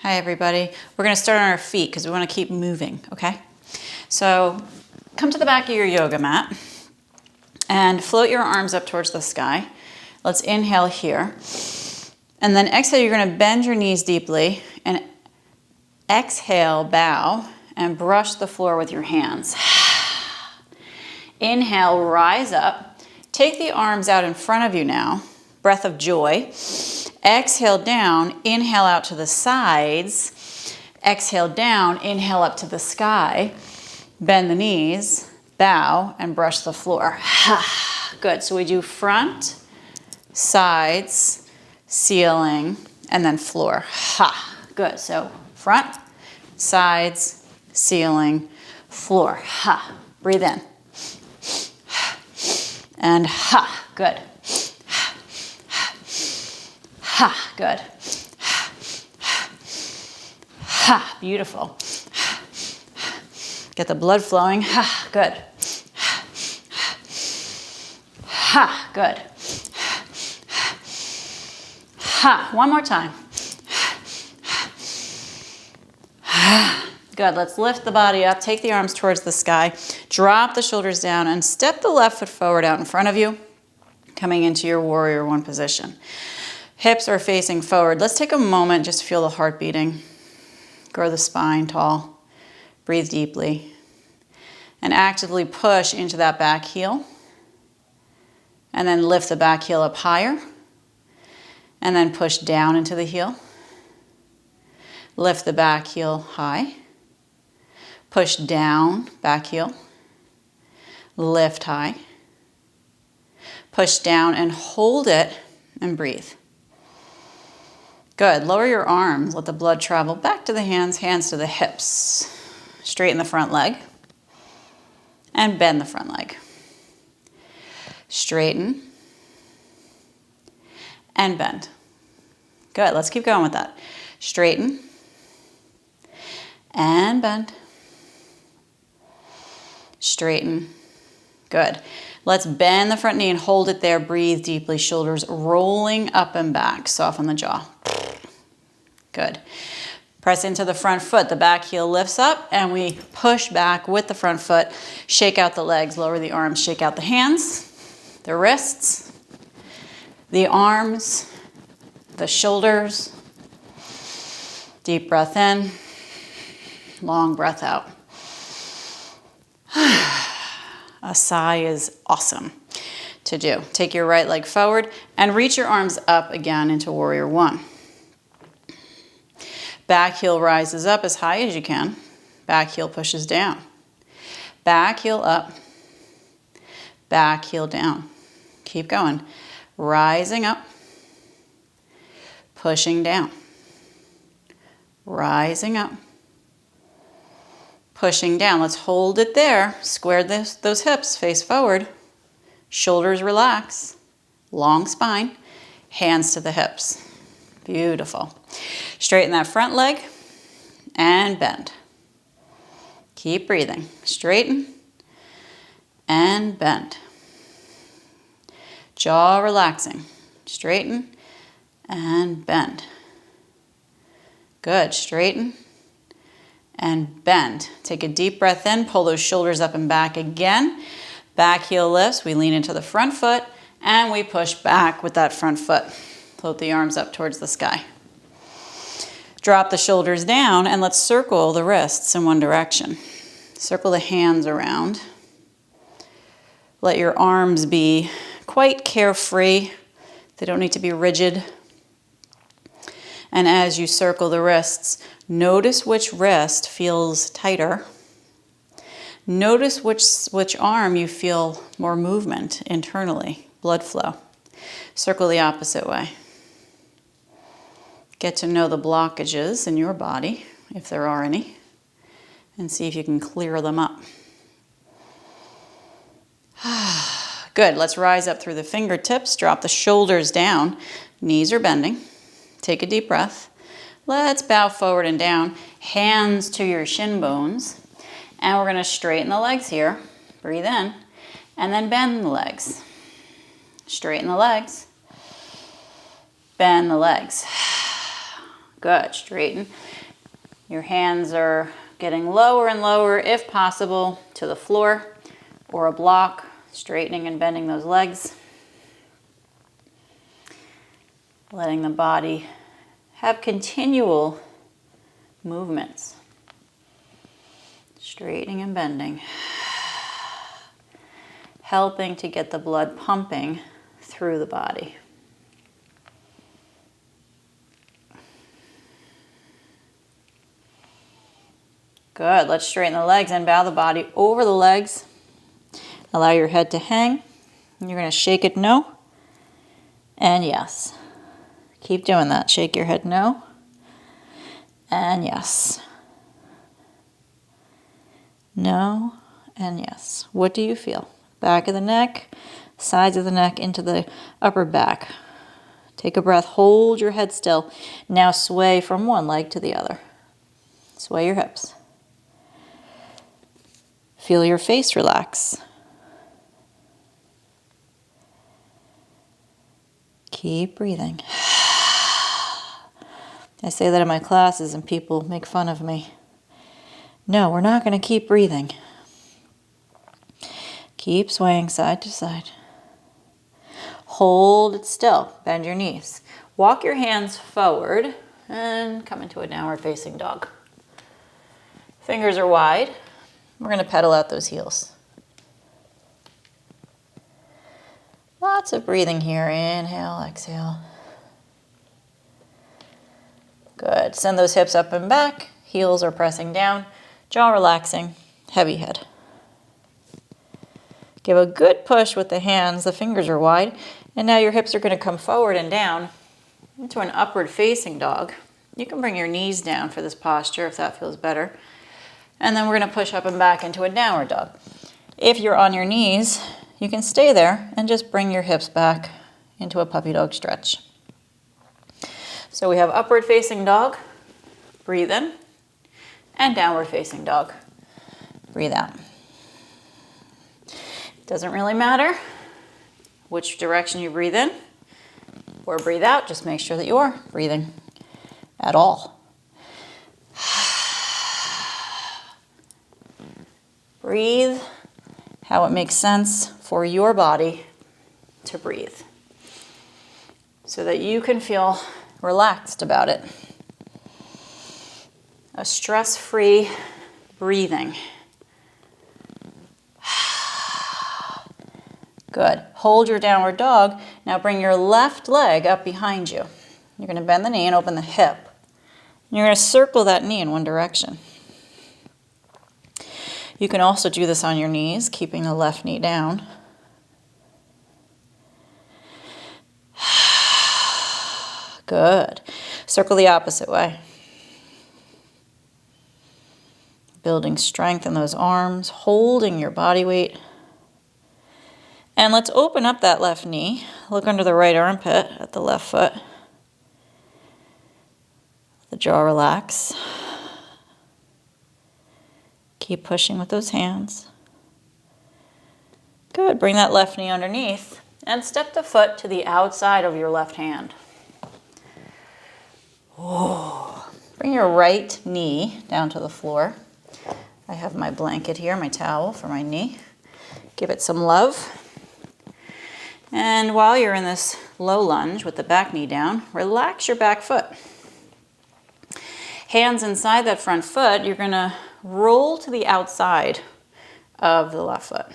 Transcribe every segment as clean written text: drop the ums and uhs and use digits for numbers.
Hi everybody. We're gonna start on our feet because we wanna keep moving, okay? So come to the back of your yoga mat and float your arms up towards the sky. Let's inhale here. And then exhale, you're gonna bend your knees deeply and exhale, bow, and brush the floor with your hands. Inhale, rise up. Take the arms out in front of you now. Breath of joy. Exhale down, inhale out to the sides. Exhale down, inhale up to the sky. Bend the knees, bow, and brush the floor. Good, so we do front, sides, ceiling, and then floor. Good, so front, sides, ceiling, floor. Breathe in. And good. Good. Beautiful. Get the blood flowing. Good. Good. One more time. Good. Let's lift the body up. Take the arms towards the sky. Drop the shoulders down and step the left foot forward out in front of you, coming into your warrior one position. Hips are facing forward. Let's take a moment just to feel the heart beating. Grow the spine tall. Breathe deeply. And actively push into that back heel. And then lift the back heel up higher. And then push down into the heel. Lift the back heel high. Push down, back heel. Lift high. Push down and hold it and breathe. Good. Lower your arms. Let the blood travel back to the hands, hands to the hips. Straighten the front leg. And bend the front leg. Straighten. And bend. Good. Let's keep going with that. Straighten. And bend. Straighten. Good. Let's bend the front knee and hold it there. Breathe deeply. Shoulders rolling up and back. Soften the jaw. Good. Press into the front foot. The back heel lifts up and we push back with the front foot. Shake out the legs. Lower the arms. Shake out the hands, the wrists, the arms, the shoulders. Deep breath in. Long breath out. A sigh is awesome to do. Take your right leg forward and reach your arms up again into warrior one. Back heel rises up as high as you can. Back heel pushes down. Back heel up. Back heel down. Keep going. Rising up. Pushing down. Rising up. Pushing down. Let's hold it there. Square those hips. Face forward. Shoulders relax. Long spine. Hands to the hips. Beautiful. Straighten that front leg and bend. Keep breathing. Straighten and bend. Jaw relaxing. Straighten and bend. Good. Straighten and bend. Take a deep breath in. Pull those shoulders up and back again. Back heel lifts. We lean into the front foot and we push back with that front foot. Float the arms up towards the sky. Drop the shoulders down and let's circle the wrists in one direction. Circle the hands around. Let your arms be quite carefree. They don't need to be rigid. And as you circle the wrists, notice which wrist feels tighter. Notice which arm you feel more movement internally, blood flow. Circle the opposite way. Get to know the blockages in your body, if there are any, and see if you can clear them up. Good. Let's rise up through the fingertips. Drop the shoulders down. Knees are bending. Take a deep breath. Let's bow forward and down. Hands to your shin bones. And we're going to straighten the legs here. Breathe in. And then bend the legs. Straighten the legs. Bend the legs. Good, straighten. Your hands are getting lower and lower, if possible, to the floor or a block, straightening and bending those legs. Letting the body have continual movements. Straightening and bending. Helping to get the blood pumping through the body. Good. Let's straighten the legs and bow the body over the legs. Allow your head to hang. You're going to shake it no and yes. Keep doing that. Shake your head no and yes. No and yes. What do you feel? Back of the neck, sides of the neck into the upper back. Take a breath. Hold your head still. Now sway from one leg to the other. Sway your hips. Feel your face relax. Keep breathing. I say that in my classes and people make fun of me. No, we're not going to keep breathing. Keep swaying side to side. Hold it still. Bend your knees. Walk your hands forward and come into a downward facing dog. Fingers are wide. We're going to pedal out those heels. Lots of breathing here. Inhale, exhale. Good. Send those hips up and back. Heels are pressing down. Jaw relaxing. Heavy head. Give a good push with the hands. The fingers are wide. And now your hips are going to come forward and down into an upward facing dog. You can bring your knees down for this posture if that feels better. And then we're going to push up and back into a downward dog. If you're on your knees, you can stay there and just bring your hips back into a puppy dog stretch. So we have upward facing dog, breathe in, and downward facing dog, breathe out. It doesn't really matter which direction you breathe in or breathe out, just make sure that you are breathing at all. Breathe how it makes sense for your body to breathe so that you can feel relaxed about it. A stress-free breathing. Good. Hold your downward dog. Now bring your left leg up behind you. You're going to bend the knee and open the hip. You're going to circle that knee in one direction. You can also do this on your knees, keeping the left knee down. Good. Circle the opposite way. Building strength in those arms, holding your body weight. And let's open up that left knee. Look under the right armpit at the left foot. The jaw relax. Keep pushing with those hands. Good. Bring that left knee underneath and step the foot to the outside of your left hand. Oh. Bring your right knee down to the floor. I have my blanket here, my towel for my knee. Give it some love. And while you're in this low lunge with the back knee down, relax your back foot. Hands inside that front foot, you're going to roll to the outside of the left foot.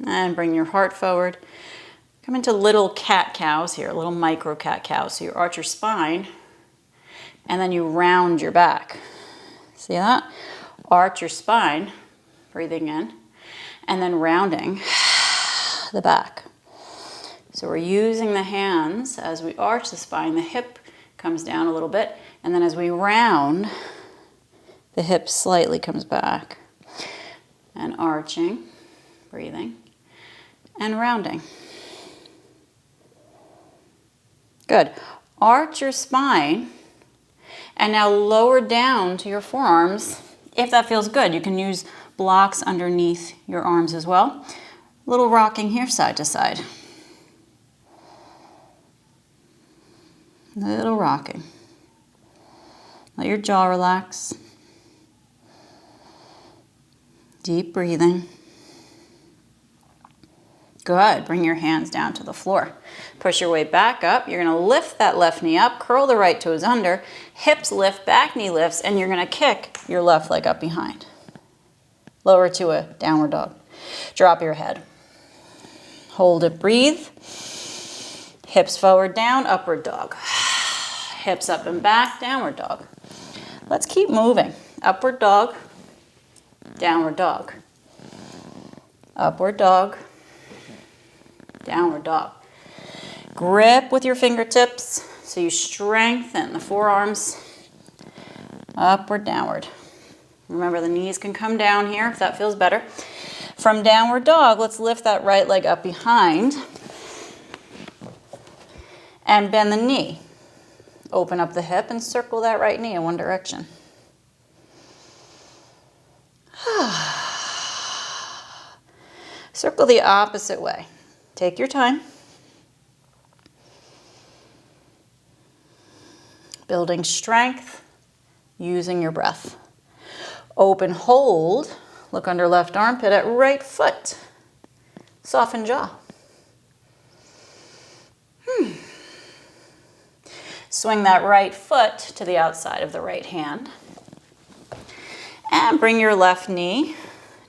And bring your heart forward. Come into little cat-cows here, little micro cat-cows. So you arch your spine, and then you round your back. See that? Arch your spine, breathing in, and then rounding the back. So we're using the hands as we arch the spine. The hip comes down a little bit, and then as we round, the hip slightly comes back. And arching, breathing, and rounding. Good. Arch your spine, and now lower down to your forearms. If that feels good, you can use blocks underneath your arms as well. A little rocking here, side to side. Little rocking. Let your jaw relax. Deep breathing. Good. Bring your hands down to the floor. Push your way back up. You're going to lift that left knee up, curl the right toes under, hips lift, back knee lifts, and you're going to kick your left leg up behind. Lower to a downward dog. Drop your head. Hold it, breathe. Hips forward, down, upward dog. Hips up and back, downward dog. Let's keep moving. Upward dog, downward dog. Upward dog, downward dog. Grip with your fingertips so you strengthen the forearms. Upward, downward. Remember, the knees can come down here if that feels better. From downward dog, let's lift that right leg up behind and bend the knee. Open up the hip and circle that right knee in one direction. Circle the opposite way. Take your time. Building strength using your breath. Open, hold. Look under left armpit at right foot. Soften jaw. Swing that right foot to the outside of the right hand. And bring your left knee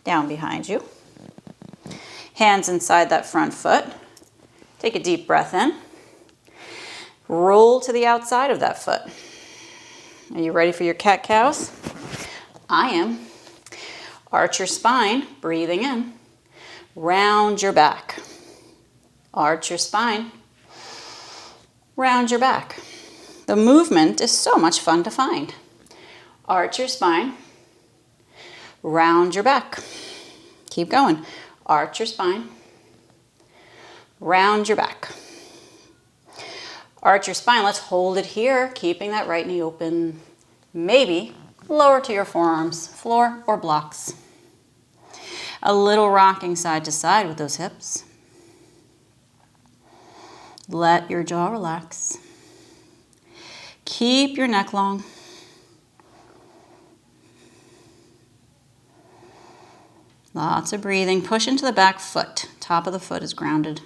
down behind you. Hands inside that front foot. Take a deep breath in. Roll to the outside of that foot. Are you ready for your cat-cows? I am. Arch your spine, breathing in. Round your back. Arch your spine. Round your back. The movement is so much fun to find. Arch your spine. Round your back. Keep going. Arch your spine. Round your back. Arch your spine. Let's hold it here, keeping that right knee open. Maybe lower to your forearms, floor or blocks. A little rocking side to side with those hips. Let your jaw relax. Keep your neck long. Lots of breathing. Push into the back foot. Top of the foot is grounded.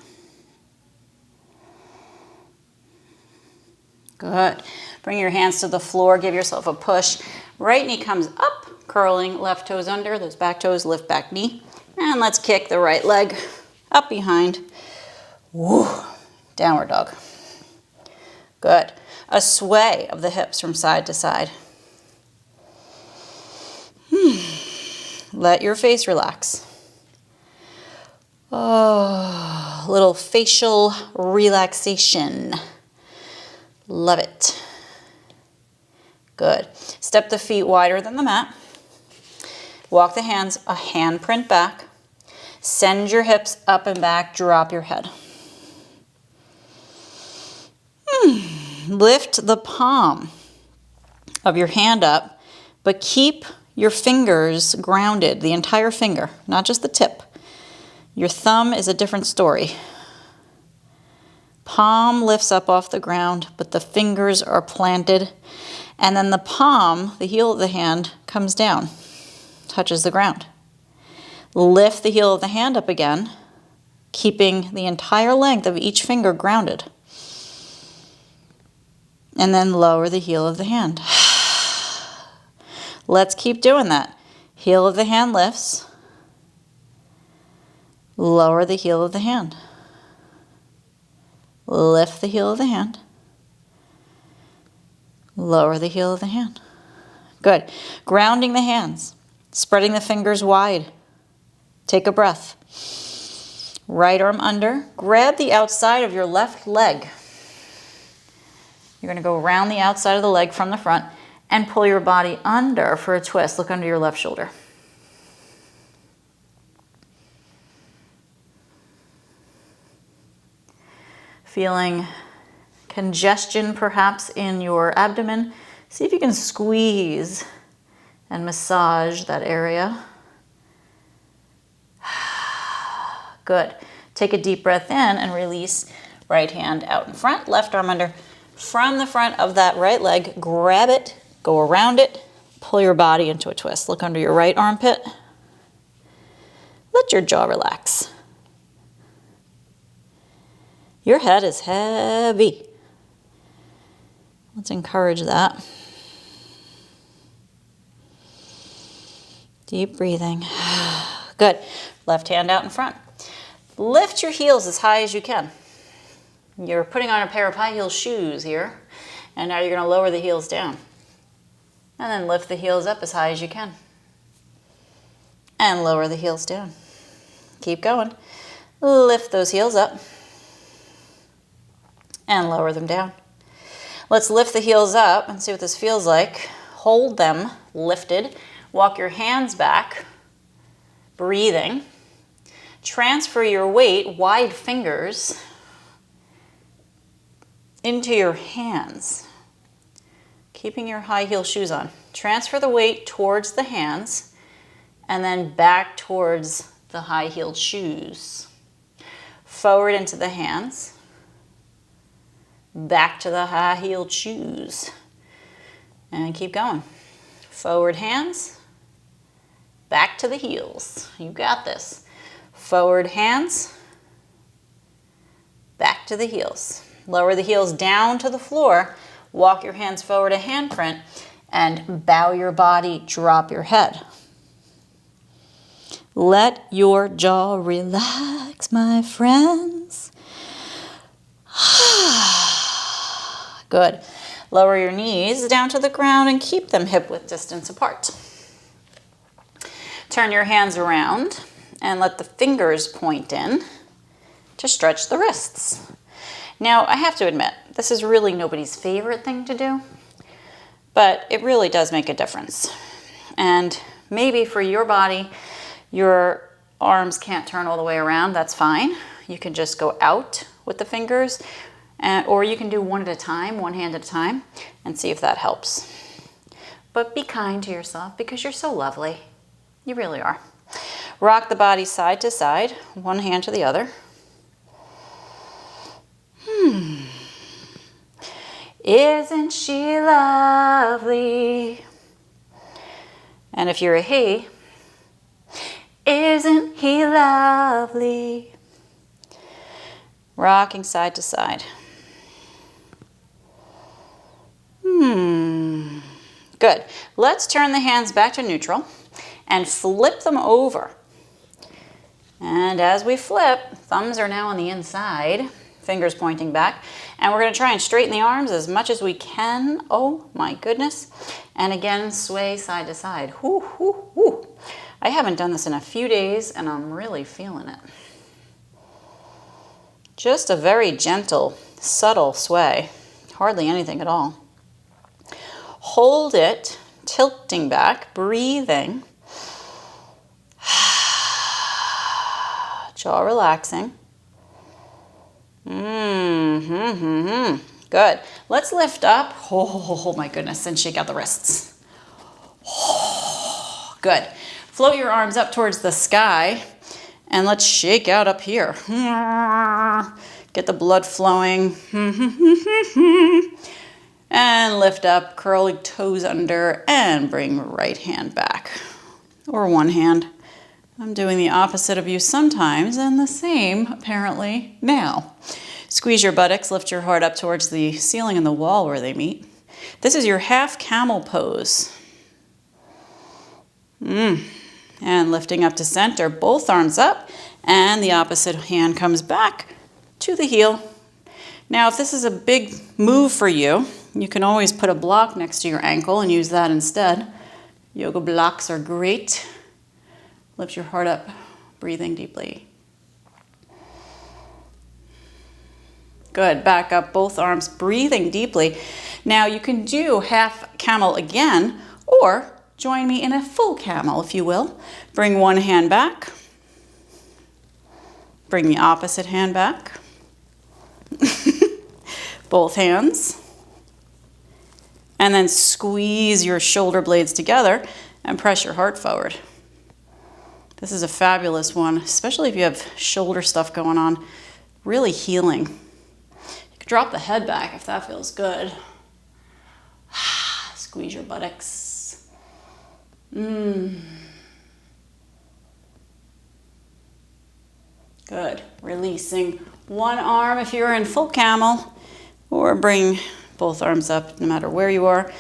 Good. Bring your hands to the floor. Give yourself a push. Right knee comes up, curling left toes under. Those back toes lift back knee. And let's kick the right leg up behind. Woo. Downward dog. Good. A sway of the hips from side to side. Let your face relax. Oh, little facial relaxation. Love it. Good. Step the feet wider than the mat. Walk the hands a handprint back. Send your hips up and back. Drop your head. Lift the palm of your hand up, but keep your fingers grounded, the entire finger, not just the tip. Your thumb is a different story. Palm lifts up off the ground, but the fingers are planted. And then the palm, the heel of the hand, comes down, touches the ground. Lift the heel of the hand up again, keeping the entire length of each finger grounded. And then lower the heel of the hand. Let's keep doing that. Heel of the hand lifts. Lower the heel of the hand. Lift the heel of the hand. Lower the heel of the hand. Good. Grounding the hands. Spreading the fingers wide. Take a breath. Right arm under. Grab the outside of your left leg. You're going to go around the outside of the leg from the front and pull your body under for a twist. Look under your left shoulder. Feeling congestion perhaps in your abdomen. See if you can squeeze and massage that area. Good. Take a deep breath in and release. Right hand out in front, left arm under. from the front of that right leg, grab it, go around it, pull your body into a twist. Look under your right armpit. Let your jaw relax. Your head is heavy. Let's encourage that. Deep breathing. Good. Left hand out in front. Lift your heels as high as you can. You're putting on a pair of high heel shoes here, and now you're going to lower the heels down. And then lift the heels up as high as you can. And lower the heels down. Keep going. Lift those heels up. And lower them down. Let's lift the heels up and see what this feels like. Hold them lifted. Walk your hands back. Breathing. Transfer your weight, wide fingers, into your hands. Keeping your high heel shoes on. Transfer the weight towards the hands and then back towards the high heeled shoes. Forward into the hands. Back to the high heeled shoes. And keep going. Forward hands. Back to the heels. You got this. Forward hands, back to the heels. Lower the heels down to the floor. Walk your hands forward a handprint and bow your body, drop your head. Let your jaw relax, my friends. Good. Lower your knees down to the ground and keep them hip-width distance apart. Turn your hands around and let the fingers point in to stretch the wrists. Now, I have to admit, this is really nobody's favorite thing to do, but it really does make a difference. And maybe for your body, your arms can't turn all the way around, that's fine. You can just go out with the fingers, or you can do one at a time, one hand at a time, and see if that helps. But be kind to yourself because you're so lovely. You really are. Rock the body side to side, one hand to the other. Isn't she lovely? And if you're a he, isn't he lovely? Rocking side to side. Good. Let's turn the hands back to neutral and flip them over. And as we flip, thumbs are now on the inside, fingers pointing back. And we're going to try and straighten the arms as much as we can. Oh my goodness. And again, sway side to side. Whoo, whoo, whoo. I haven't done this in a few days and I'm really feeling it. Just a very gentle, subtle sway. Hardly anything at all. Hold it, tilting back, breathing. Jaw relaxing. Good. Let's lift up. Oh my goodness, and shake out the wrists. Good. Float your arms up towards the sky and let's shake out up here. Get the blood flowing. And lift up, curling toes under, and bring right hand back. Or one hand. I'm doing the opposite of you sometimes, and the same, apparently, now. Squeeze your buttocks, lift your heart up towards the ceiling and the wall where they meet. This is your half camel pose. And lifting up to center, both arms up, and the opposite hand comes back to the heel. Now, if this is a big move for you, you can always put a block next to your ankle and use that instead. Yoga blocks are great. Lift your heart up, breathing deeply. Good, back up, both arms, breathing deeply. Now you can do half camel again, or join me in a full camel, if you will. Bring one hand back. Bring the opposite hand back. Both hands. And then squeeze your shoulder blades together and press your heart forward. This is a fabulous one, especially if you have shoulder stuff going on. Really healing. You Drop the head back if that feels good. Squeeze your buttocks. Good. Releasing one arm if you're in full camel, or bring both arms up no matter where you are.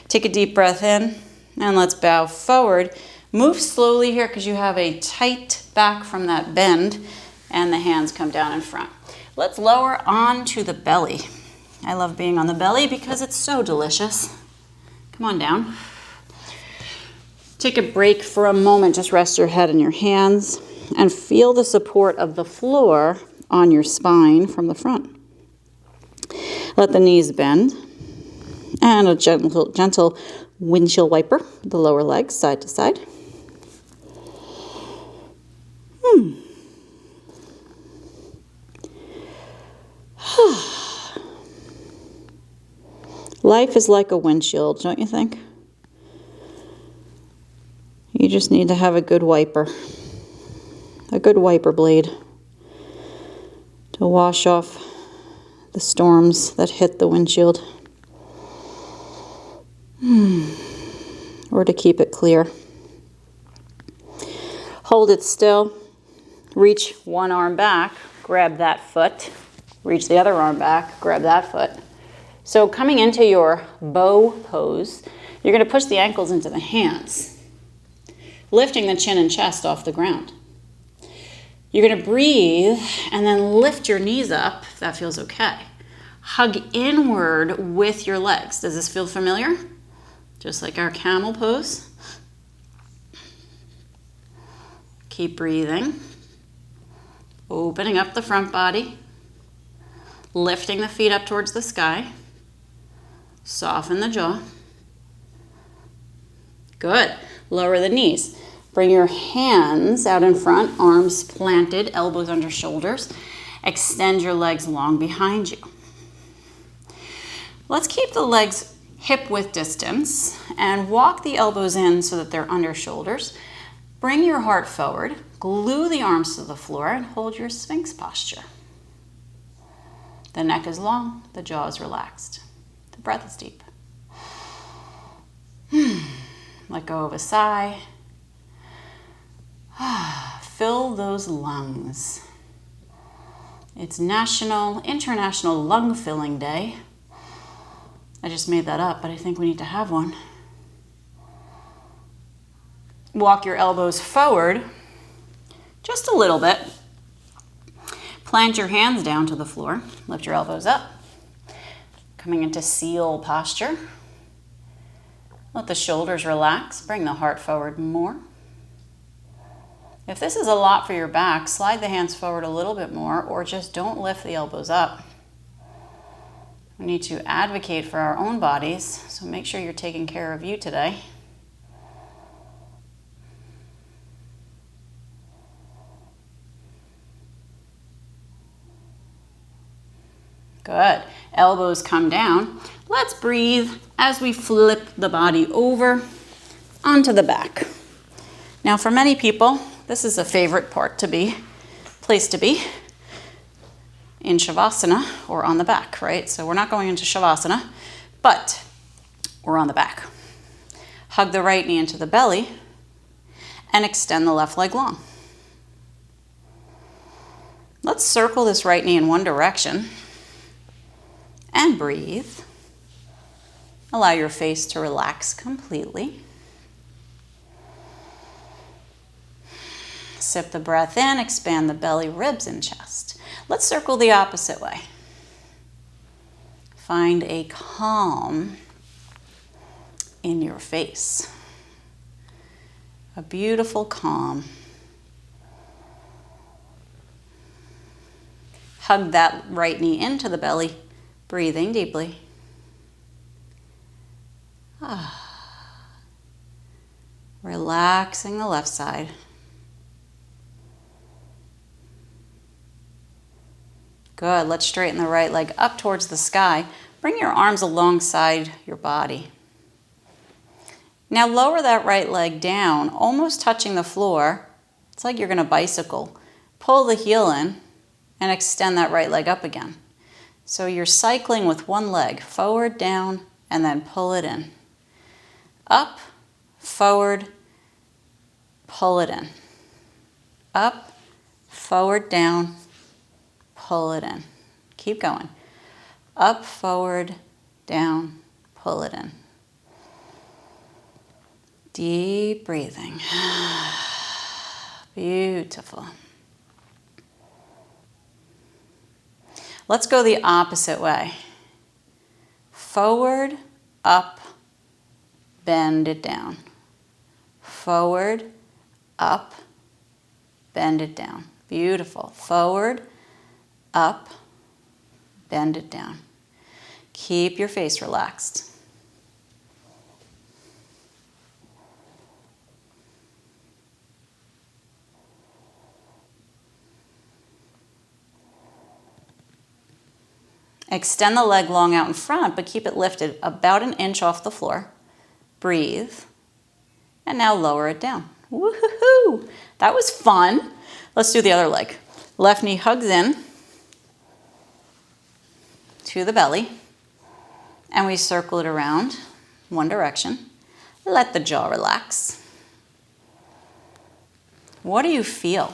Take a deep breath in, and let's bow forward. Move slowly here because you have a tight back from that bend, and the hands come down in front. Let's lower onto the belly. I love being on the belly because it's so delicious. Come on down. Take a break for a moment. Just rest your head in your hands and feel the support of the floor on your spine from the front. Let the knees bend, and a gentle windshield wiper, the lower legs side to side. Life is like a windshield, don't you think? You just need to have a good wiper blade to wash off the storms that hit the windshield, or to keep it clear. Hold it still. Reach one arm back, grab that foot. Reach the other arm back, grab that foot. So coming into your bow pose, you're going to push the ankles into the hands, lifting the chin and chest off the ground. You're going to breathe and then lift your knees up, if that feels okay. Hug inward with your legs. Does this feel familiar? Just like our camel pose. Keep breathing. Opening up the front body. Lifting the feet up towards the sky. Soften the jaw. Good. Lower the knees. Bring your hands out in front, arms planted, elbows under shoulders. Extend your legs long behind you. Let's keep the legs hip width distance and walk the elbows in so that they're under shoulders. Bring your heart forward, glue the arms to the floor, and hold your Sphinx posture. The neck is long, the jaw is relaxed. The breath is deep. Let go of a sigh. Fill those lungs. It's National International Lung Filling Day. I just made that up, but I think we need to have one. Walk your elbows forward just a little bit. Plant your hands down to the floor. Lift your elbows up. Coming into seal posture. Let the shoulders relax. Bring the heart forward more. If this is a lot for your back, slide the hands forward a little bit more, or just don't lift the elbows up. We need to advocate for our own bodies, so make sure you're taking care of you today. Good. Elbows come down. Let's breathe as we flip the body over onto the back. Now, for many people, this is a favorite place to be in Shavasana or on the back, right? So we're not going into Shavasana, but we're on the back. Hug the right knee into the belly and extend the left leg long. Let's circle this right knee in one direction and breathe. Allow your face to relax completely. Sip the breath in, expand the belly, ribs, and chest. Let's circle the opposite way. Find a calm in your face. A beautiful calm. Hug that right knee into the belly, breathing deeply. Relaxing the left side. Good. Let's straighten the right leg up towards the sky. Bring your arms alongside your body. Now lower that right leg down, almost touching the floor. It's like you're going to bicycle. Pull the heel in and extend that right leg up again. So you're cycling with one leg, forward, down, and then pull it in. Up, forward, pull it in. Up, forward, down, pull it in. Keep going. Up, forward, down, pull it in. Deep breathing. Beautiful. Let's go the opposite way. Forward, up, bend it down. Forward, up, bend it down. Beautiful. Forward, up, bend it down. Keep your face relaxed. Extend the leg long out in front, but keep it lifted about an inch off the floor. Breathe. And now lower it down. Woohoo! That was fun. Let's do the other leg. Left knee hugs in to the belly. And we circle it around one direction. Let the jaw relax. What do you feel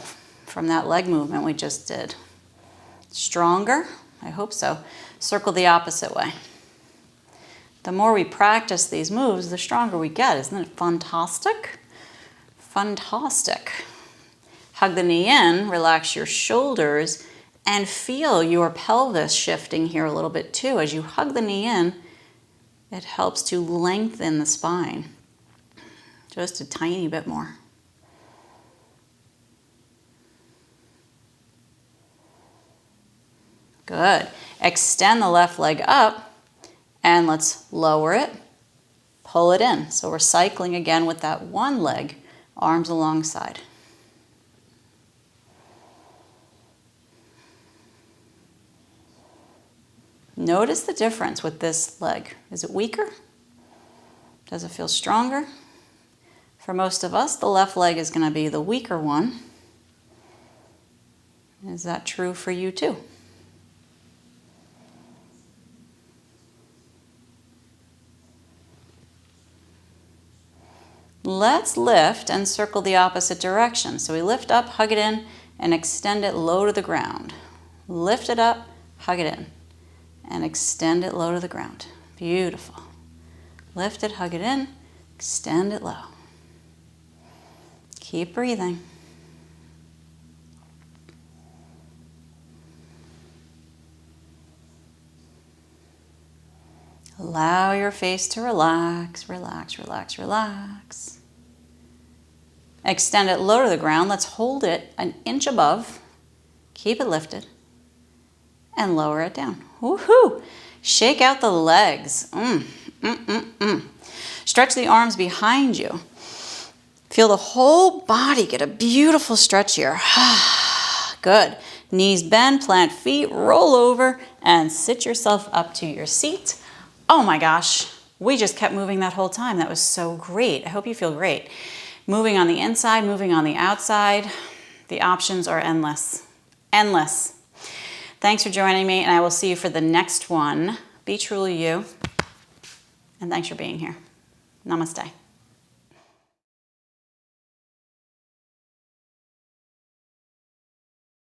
from that leg movement we just did? Stronger? I hope so. Circle the opposite way. The more we practice these moves, the stronger we get. Isn't it fantastic? Fantastic. Hug the knee in, relax your shoulders, and feel your pelvis shifting here a little bit too. As you hug the knee in, it helps to lengthen the spine. Just a tiny bit more. Good. Extend the left leg up and let's lower it, pull it in. So we're cycling again with that one leg, arms alongside. Notice the difference with this leg. Is it weaker? Does it feel stronger? For most of us, the left leg is going to be the weaker one. Is that true for you too? Let's lift and circle the opposite direction. So we lift up, hug it in, and extend it low to the ground. Lift it up, hug it in, and extend it low to the ground. Beautiful. Lift it, hug it in, extend it low. Keep breathing. Allow your face to relax, relax, relax, relax. Extend it low to the ground. Let's hold it an inch above. Keep it lifted. And lower it down. Woohoo! Shake out the legs. Stretch the arms behind you. Feel the whole body get a beautiful stretch here. Good. Knees bend, plant feet, roll over, and sit yourself up to your seat. Oh my gosh, we just kept moving that whole time. That was so great. I hope you feel great. Moving on the inside, moving on the outside. The options are endless. Endless. Thanks for joining me, and I will see you for the next one. Be truly you, and thanks for being here. Namaste.